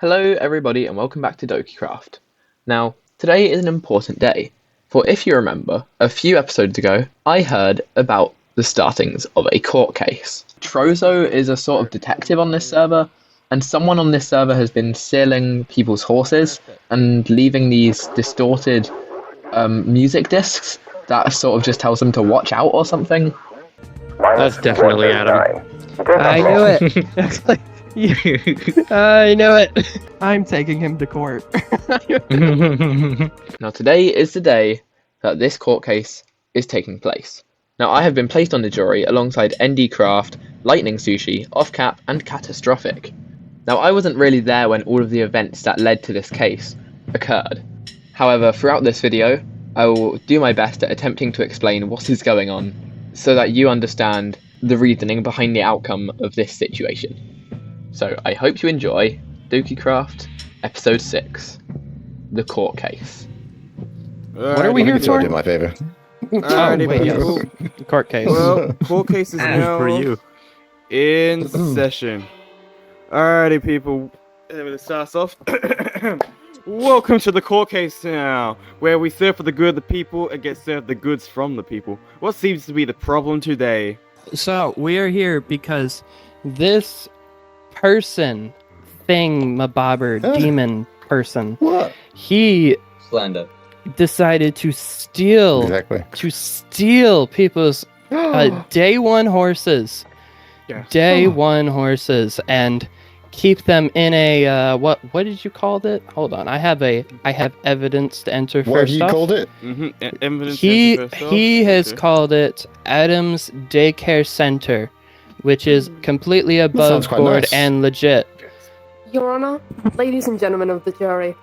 Hello everybody and welcome back to Dokeycraft. Now, today is an important day, for if you remember, a few episodes ago, I heard about the startings of a court case. Trozo is a sort of detective on this server, and someone on this server has been stealing people's horses and leaving these distorted music discs that sort of just tells them to watch out or something. That's definitely Adam. I knew it. I knew it. I'm taking him to court. Now today is the day that this court case is taking place. Now I have been placed on the jury alongside NDcraft, Lightning Sushi, Offcap and Catastrophic. Now I wasn't really there when all of the events that led to this case occurred. However, throughout this video, I will do my best at attempting to explain what is going on so that you understand the reasoning behind the outcome of this situation. So I hope you enjoy Dokeycraft episode 6, the court case. What are we here for? Do my favor. Alrighty, people. Court case. Well, court case is now for you. in session. Alrighty, people. It starts off. Welcome to the court case now, where we serve for the good of the people and get served the goods from the people. What seems to be the problem today? So, we are here because this person, demon person, What? he Slander. decided to steal people's day one horses. Yes. Day one horses and keep them in a what did you call it? Hold on, I have evidence to enter What first he off. called it? Evidence He has called it Adam's Daycare Center, which is completely above sounds quite board nice. and legit. Your Honor, ladies and gentlemen of the jury,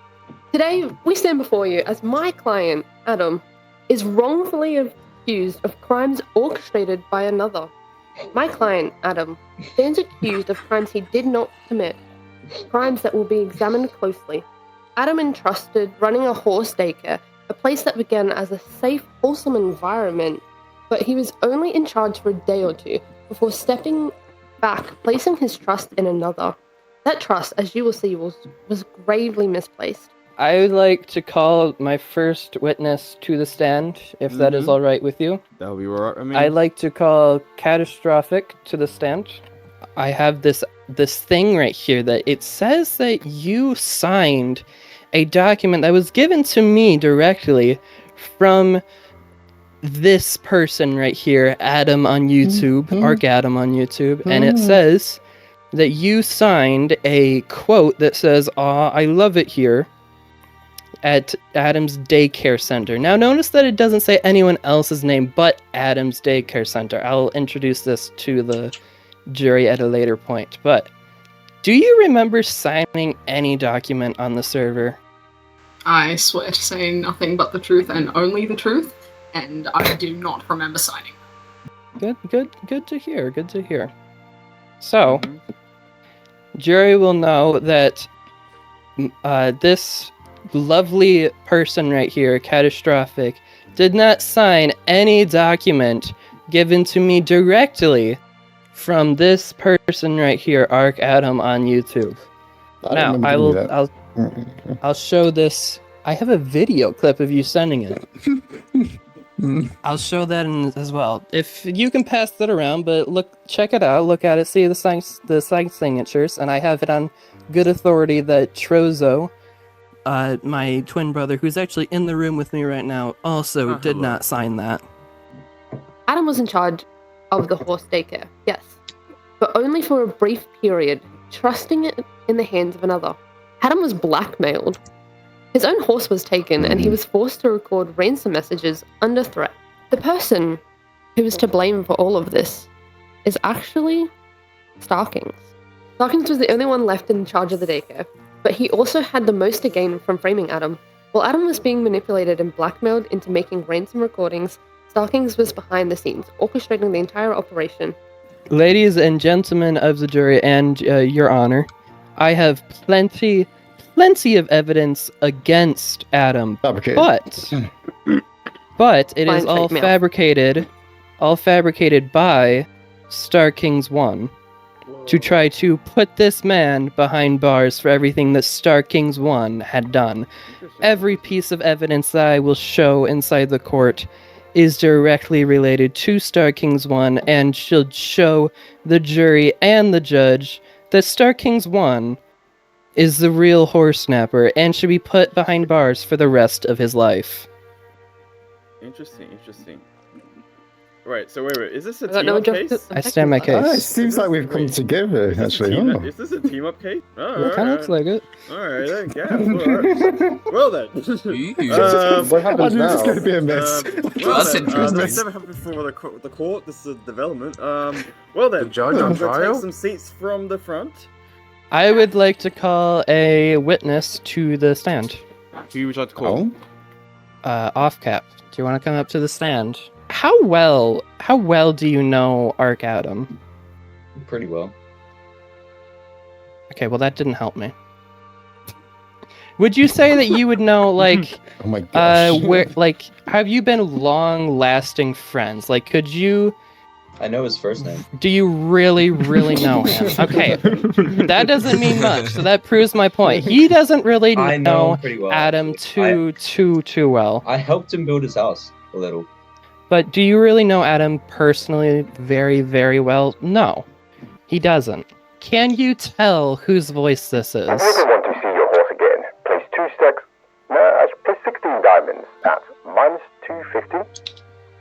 today we stand before you as my client, Adam, is wrongfully accused of crimes orchestrated by another. My client, Adam, stands accused of crimes he did not commit, crimes that will be examined closely. Adam entrusted running a horse daycare, a place that began as a safe, wholesome environment, but he was only in charge for a day or two before stepping back, placing his trust in another. That trust, as you will see, was gravely misplaced. I would like to call my first witness to the stand, if that is all right with you. That'll be alright. I mean, I'd like to call Catastrophic to the stand. I have this thing right here that it says that you signed a document that was given to me directly from this person right here, Adam on YouTube, Arc Adam on YouTube, and it says that you signed a quote that says, "Aw, I love it here," at Adam's Daycare Center. Now notice that it doesn't say anyone else's name but Adam's Daycare Center. I'll introduce this to the jury at a later point, but do you remember signing any document on the server? I swear to say nothing but the truth and only the truth, and I do not remember signing. Good to hear. So, jury will know that this lovely person right here, Catastrophic, did not sign any document given to me directly from this person right here, Arc Adam on YouTube. Now, I'll show this. I have a video clip of you sending it. I'll show that in as well. If you can pass that around, but check it out, look at it, see the sign signatures, and I have it on good authority that Trozo, my twin brother, who's actually in the room with me right now, also did not sign that. Adam was in charge of the horse daycare, yes, but only for a brief period, trusting it in the hands of another. Adam was blackmailed. His own horse was taken, and he was forced to record ransom messages under threat. The person who is to blame for all of this is actually Starkings. Starkings was the only one left in charge of the daycare, but he also had the most to gain from framing Adam. While Adam was being manipulated and blackmailed into making ransom recordings, Starkings was behind the scenes, orchestrating the entire operation. Ladies and gentlemen of the jury and your honor, I have plenty of evidence against Adam, Fabricated. but it is Fine, all fake mail. fabricated by Star Kings 1. to try to put this man behind bars for everything that Star Kings 1 had done. Every piece of evidence that I will show inside the court is directly related to Star Kings 1 and should show the jury and the judge that Star Kings 1 is the real Horsenapper and should be put behind bars for the rest of his life. Interesting. Right, so wait, is this a I got no team-up case? I stand my It case. seems like we've come together, actually. Is this a team-up case? Oh, It kind of looks like it. Alright, then, yeah. Well then. What happens now? This is going to be a mess. That's interesting. That's never happened before the court. This is a development. Well then, The judge on we'll trial? take some seats from the front. I would like to call a witness to the stand. Who would you like to call? Oh? Off cap. Do you want to come up to the stand? How well do you know Arc Adam? Pretty well. Okay, well that didn't help me. Would you say that you would know, like, Oh my gosh. where, like, have you been long-lasting friends? Like, could you? I know his first name. Do you really know him? Okay, that doesn't mean much. So that proves my point. He doesn't really I know him pretty well. Adam too well. I helped him build his house a little. But do you really know Adam personally very, very well? No, he doesn't. Can you tell whose voice this is? If you ever want to see your horse again, place 2 stacks, place 16 diamonds at minus 250,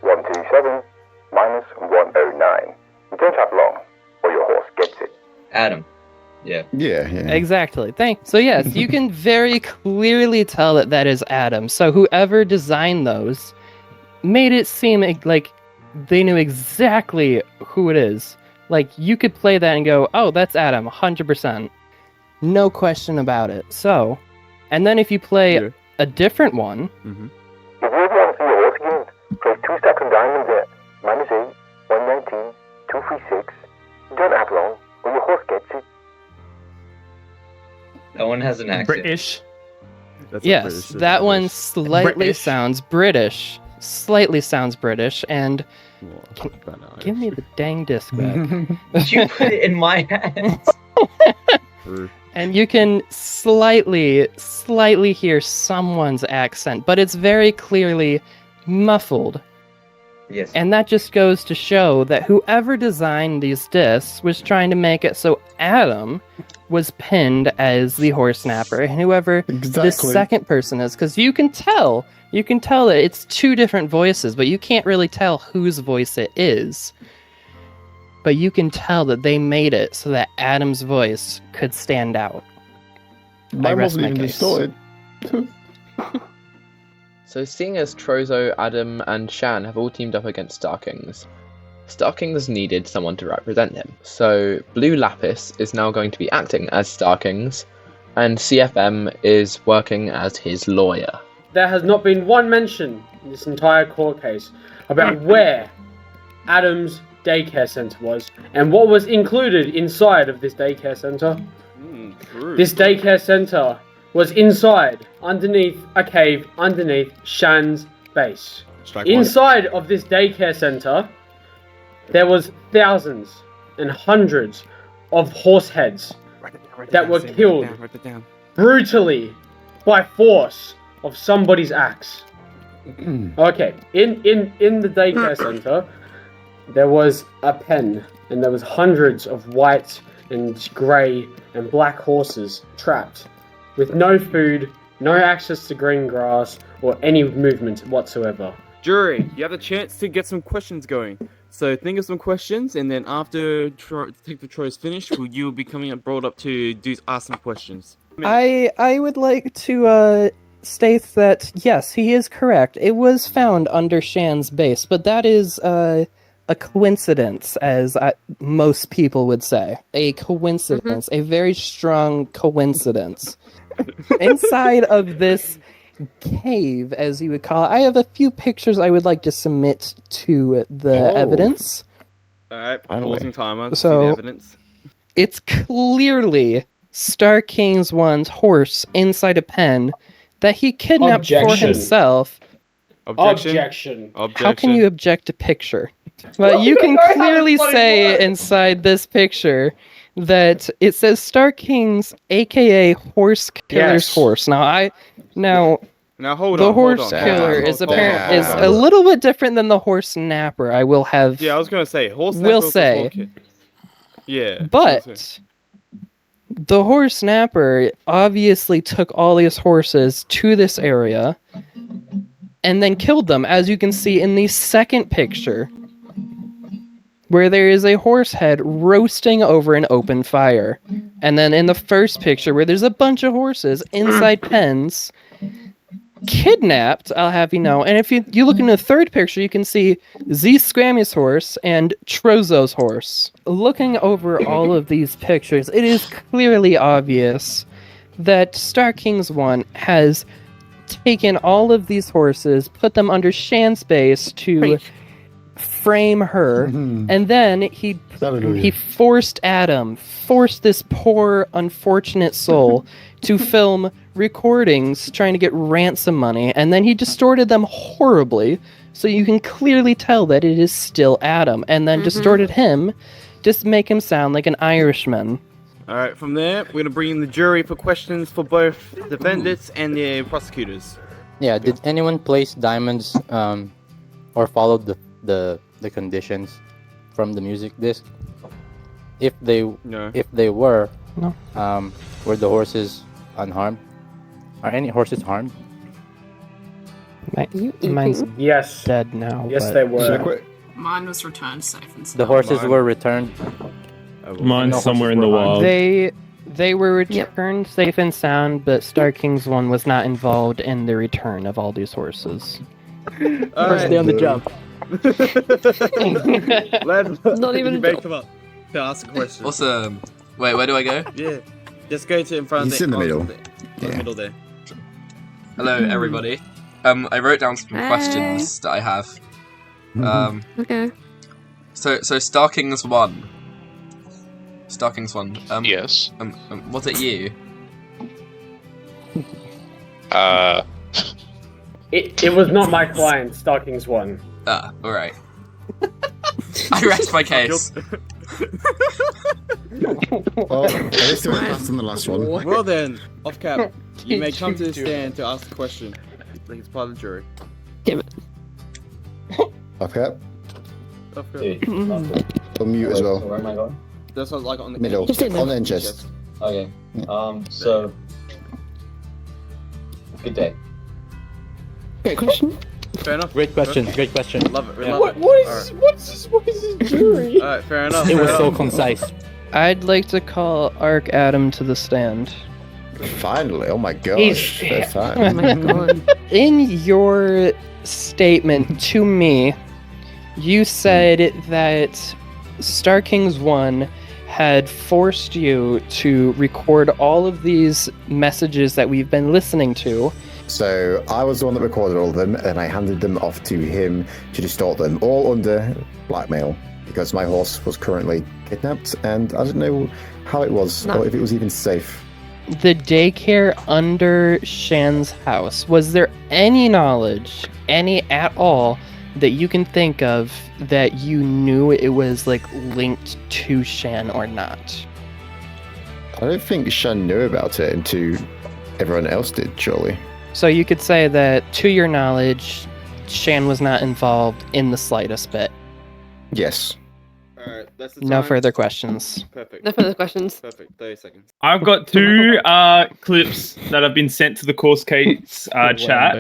127, minus 109. You don't have long, or your horse gets it. Adam. Yeah. Yeah. Exactly. So yes, you can very clearly tell that that is Adam. So whoever designed those made it seem like they knew exactly who it is. Like, you could play that and go, oh, that's Adam, 100%. No question about it. So, and then if you play a different one... If you ever want to see your horse again, place 2 stacks of diamonds at minus 8, 119, 236. You don't have long, or your horse gets it. That one has an accent. British. Yes, that one slightly British. sounds British. Slightly sounds British, and... Give me the dang disc back. You put it in my hands. And you can slightly hear someone's accent, but it's very clearly muffled. Yes. And that just goes to show that whoever designed these discs was trying to make it so Adam was pinned as the Horsenapper, and whoever the second person is, because you can tell that it's 2 different voices, but you can't really tell whose voice it is. But you can tell that they made it so that Adam's voice could stand out. Mine wasn't even distorted. So seeing as Trozo, Adam, and Shan have all teamed up against Star Kings, Star Kings needed someone to represent him. So Blue Lapis is now going to be acting as Star Kings, and CFM is working as his lawyer. There has not been one mention in this entire court case about where Adam's daycare center was and what was included inside of this daycare center. This daycare center was inside, underneath a cave, underneath Shan's base. Inside of this daycare center, there was thousands and hundreds of horse heads that were killed brutally by force of somebody's axe. Okay, in the daycare center, there was a pen, and there was hundreds of white and grey and black horses trapped, with no food, no access to green grass, or any movement whatsoever. Jury, you have the chance to get some questions going. So think of some questions, and then after Detective Troy is finished, you'll be brought up to ask some questions. I would like to state that, yes, he is correct. It was found under Shan's base, but that is a coincidence, as most people would say. A coincidence, a very strong coincidence. Inside of this cave, as you would call it, I have a few pictures I would like to submit to the evidence. Alright, pausing timer. So, see the evidence. It's clearly Star King's one's horse inside a pen that he kidnapped for himself. Objection. How can you object to picture? But you can clearly say inside this picture that it says Star King's, aka Horse Killer's Yes. horse. Now hold the on. horse killer is a little bit different than the Horsenapper. I will have. Yeah, I was gonna say Horsenapper. Will say. Yeah. But the Horsenapper obviously took all these horses to this area and then killed them, as you can see in the second picture, where there is a horse head roasting over an open fire. And then in the first picture, where there's a bunch of horses inside pens, kidnapped, I'll have you know. And if you look in the third picture, you can see Z Scrammy's horse and Trozo's horse. Looking over all of these pictures, it is clearly obvious that Star King's one has taken all of these horses, put them under Shan's base to frame her, and then he forced this poor, unfortunate soul to film recordings trying to get ransom money, and then he distorted them horribly, so you can clearly tell that it is still Adam, and then distorted him just to make him sound like an Irishman. Alright, from there, we're gonna bring in the jury for questions for both defendants and the prosecutors. Yeah, did anyone place diamonds or follow the conditions from the music disc? If they were, were the horses unharmed? Are any horses harmed? Mine's Yes. dead now. Yes, but- they were. Mine was returned safe and sound. The horses were returned. Mine's somewhere in the wild. They were returned safe and sound, but Star King's one was not involved in the return of all these horses. First day on the job. Not even a make them up to ask a question. Awesome. Wait, where do I go? Yeah. Just go to in front of He's in the middle. In the middle there. Hello, everybody. I wrote down some questions that I have. Okay. So Star King's one. Star King's one. Yes. Was it you? It was not my client, Stalking's one. Ah, alright. I rest my case. Well, at least it went faster than the last one. Well then, off cap, you may come to the stand to ask the question. Like it's part of the jury. Damn it. Okay. Off cap. Unmute as well. Where am I going? That's not like on the Middle. Just in there. On the end chest. Okay. So. Good day. Great question. Fair enough. Great question. Great question. Love it. Yeah. Love it. What is this jury? Alright, fair enough. It was fair so enough. concise. I'd like to call Arc Adam to the stand. Finally. Oh my gosh. First Oh time. my god. In your statement to me, you said that Star King's one had forced you to record all of these messages that we've been listening to. So I was the one that recorded all of them, and I handed them off to him to distort them, all under blackmail, because my horse was currently kidnapped, and I didn't know how it was, or if it was even safe. The daycare under Shan's house, was there any knowledge, any at all, that you can think of that you knew it was like linked to Shan or not? I don't think Shan knew about it until everyone else did, surely. So you could say that, to your knowledge, Shan was not involved in the slightest bit. Yes. Alright, that's the No time. further questions. Perfect. No further questions. Perfect. 30 seconds. I've got two clips that have been sent to the course case chat.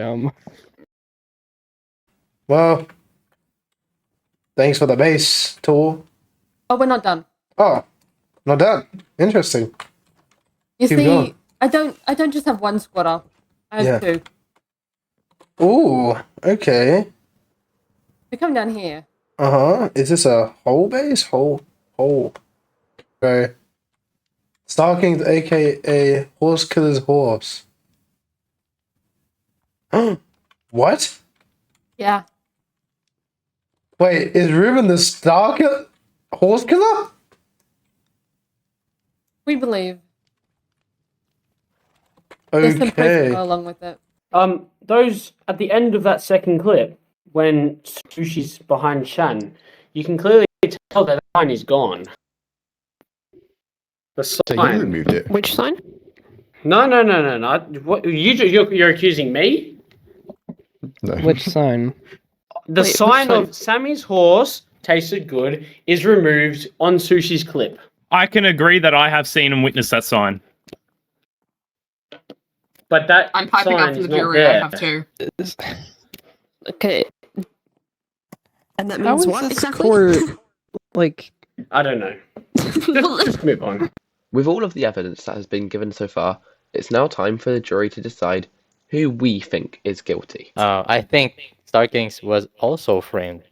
Well, thanks for the base tour. Oh, we're not done. Oh, not done. Interesting. You Keep see, going. I don't just have one squatter. I have Yeah. two. Ooh, okay. We come down here. Is this a whole base? Whole. Okay. Stalking, aka Horse Killer's horse. What? Yeah. Wait, is Ruben the stalker? Horse killer? We believe. There's some proof to Okay. go along with it. Those at the end of that second clip, when Sushi's behind Shan, you can clearly tell that line is gone. The So you sign. removed it. Which sign? No. What you're accusing me? No. Which sign? The Wait, sign which sign? of Sammy's horse tasted good is removed on Sushi's clip. I can agree that I have seen and witnessed that sign. But that I'm piping sign up for is the not jury. there. I have to. Okay. And that How means is what this exactly? court, like... I don't know. Let's move on. With all of the evidence that has been given so far, it's now time for the jury to decide who we think is guilty. I think Starkings was also framed.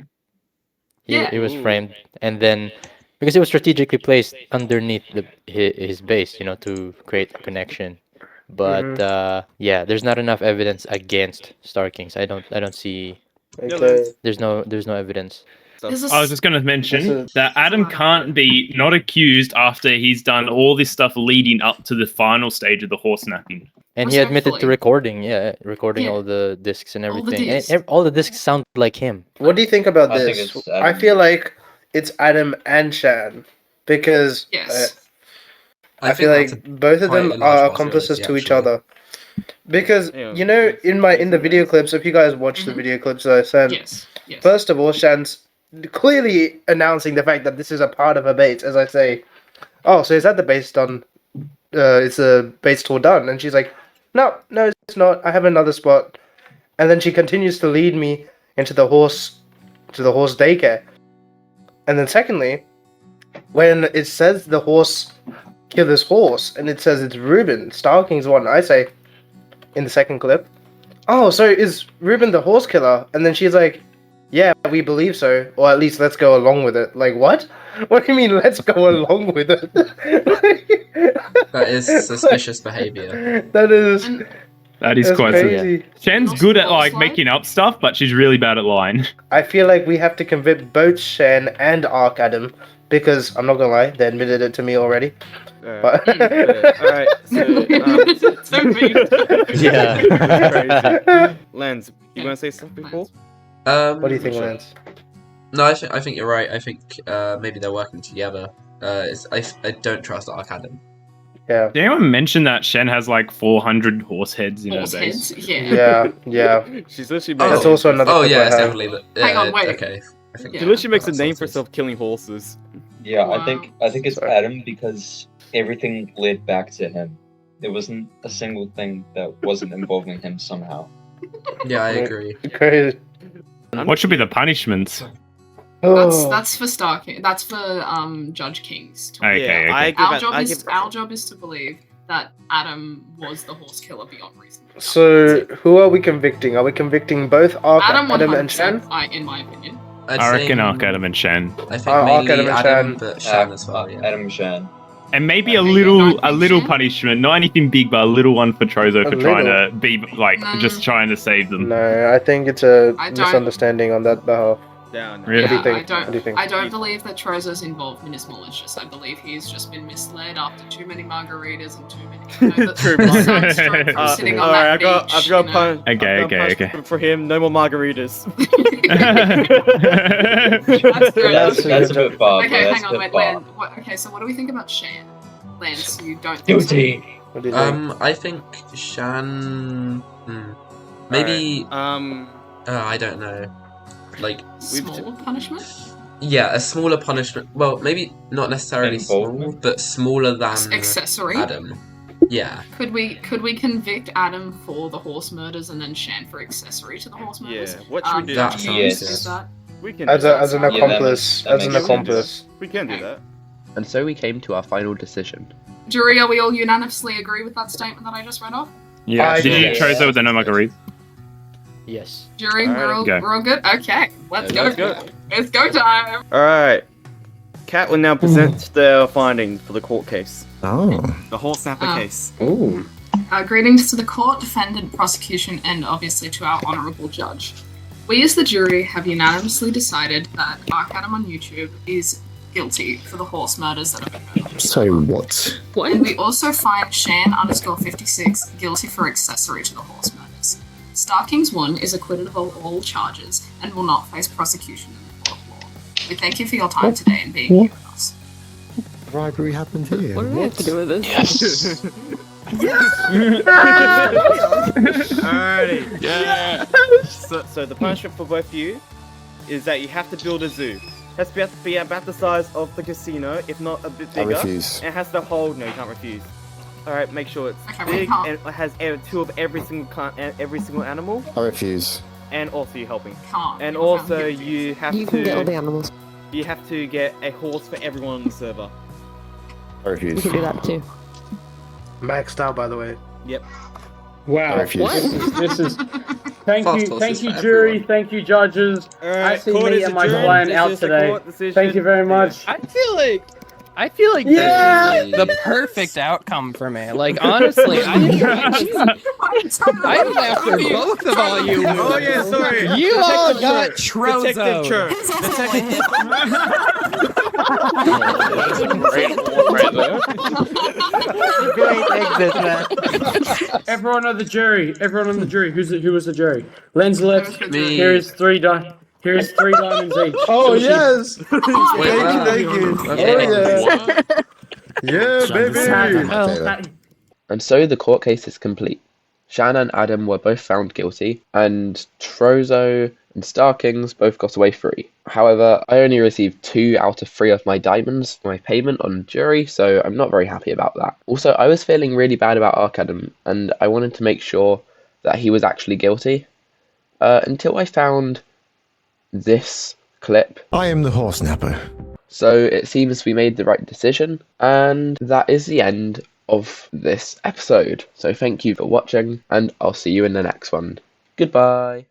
He was framed, and then because it was strategically placed underneath his base, to create a connection. But yeah, there's not enough evidence against Starkings. I don't see. Okay. There's no evidence. I was just going to mention that Adam can't be not accused after he's done all this stuff leading up to the final stage of the horse snapping. And he admitted to recording all the discs and All the everything. discs. And all the discs sound like him. What do you think about I think this? it's I Adam. feel like it's Adam and Shan because Yes. I feel think like that's both of quite them a large are possibility, accomplices to each actually. other. Because Yeah. in the video clips, if you guys watch the video clips that I sent, Yes. Yes. first of all, Shan's clearly announcing the fact that this is a part of her base. As I say, oh, so is that the base done? Is the base tour done? And she's like, no, it's not. I have another spot. And then she continues to lead me into the horse daycare. And then secondly, when it says the horse killer's horse, and it says it's Ruben, Starking's one, I say in the second clip, oh, so is Ruben the horse killer? And then she's like, yeah, we believe so, or at least let's go along with it. Like, what? What do you mean, let's go along with it? That is suspicious behavior. That is That is quite crazy. Shen's good at making up stuff, but she's really bad at lying. I feel like we have to convict both Shen and Ark Adam because I'm not gonna lie, they admitted it to me already. But Alright, so Yeah. Lance, you wanna say something before? What do you think, sure. Lance? No, I think you're right. I think maybe they're working together. I don't trust Arcadam. Yeah. Did anyone mention that Shen has like 400 horse heads in Horse her base? heads, yeah. Yeah. She's literally That's also another Oh clip yeah, I it's have. definitely. Hang on, wait. Okay. I think She literally makes a name for herself killing horses. Yeah, Wow. I think it's Adam because everything led back to him. There wasn't a single thing that wasn't involving him somehow. Yeah, I agree. Crazy. What should be the punishments? That's for Starking. That's for Judge King's. Okay, okay. Our job is to believe that Adam was the horse killer beyond reason. So who are we convicting? Are we convicting both Ark Adam Adam and Shan? 100%, in my opinion. I reckon Arcadam and Shen. I think Ark mainly Adam and Adam, Shan. but Shan as well. Yeah. Adam and Shan. And maybe a little punishment, not anything big, but a little one for Trozo for trying to be like just trying to save them. No, I think it's a I don't- misunderstanding on that behalf. Down. Really? What do you think? I What do you think? don't believe that Trozo's involvement is malicious. I believe he's just been misled after too many margaritas and too many. The sunstroke from sitting on Alright, that I've got beach, pun. Okay, I've got okay. punch for him. No more margaritas. That's a bit far. Okay, that's hang a on, bit wait, far. Land. Okay, so what do we think about Shan? Lance, you don't think Guilty. What do you think? I think Shan. Maybe. I don't know. Like so? Small punishment? Yeah, a smaller punishment. Well, maybe not necessarily small, but smaller than Accessory? Adam. Yeah. Could we convict Adam for the horse murders and then Shan for accessory to the horse murders? Yeah, what should we do? That Do you sounds use that? We can As do that. an accomplice, that as an makes accomplice. We can do that. And so we came to our final decision. Jury, are we all unanimously agree with that statement that I just read off? Yeah. I Did you do guess. Trozo with the no margaritas? Yes. Jury, Alright. we're all good? Okay, let's go. Let's go. It's go time! Alright. Kat will now present their findings for the court case. Oh. The Horsenapper case. Ooh. Greetings to the court, defendant, prosecution, and obviously to our honourable judge. We as the jury have unanimously decided that Arcadam on YouTube is guilty for the horse murders that have been murdered. So what? And we also find Shan_56 guilty for accessory to the horse murders. Starkings 1 is acquitted of all charges and will not face prosecution in the court of law. We thank you for your time today and being here with us. bribery happened here? What do we have to do with this? Alrighty. Yeah. So the punishment for both of you is that you have to build a zoo. It has to be about the size of the casino, if not a bit bigger. I refuse. And it has to hold. No, you can't refuse. Alright, make sure it's big and it has two of every single animal. I refuse. And also you're helping. Can't. And also you have You can get all the animals. You have to get a horse for everyone on the server. I refuse. You can do that too. Maxed out, by the way. Yep. Wow. I refuse. This is. Thank Fast you, horses for jury. everyone. Thank you, judges. Alright, I see court me is and my adjourned. client This out is the today. court decision. Thank you very much. I feel like Yeah! this is the perfect outcome for me. Like honestly, I'm after both of all you. Oh yeah, sorry. You all got Detective Trozo. Church. Great exit, man. Everyone on the jury. Who was the jury? Lanzalet. Me. Here's 3 diamonds each. Oh yes! Wait, Thank you. Oh yeah. Yeah, baby. Oh. And so the court case is complete. Shanna and Adam were both found guilty, and Trozo and Starkings both got away free. However, I only received 2 out of 3 of my diamonds for my payment on jury, so I'm not very happy about that. Also, I was feeling really bad about Arkadam, and I wanted to make sure that he was actually guilty, until I found this clip. I am the Horsenapper. So it seems we made the right decision, and that is the end of this episode. So thank you for watching, and I'll see you in the next one. Goodbye.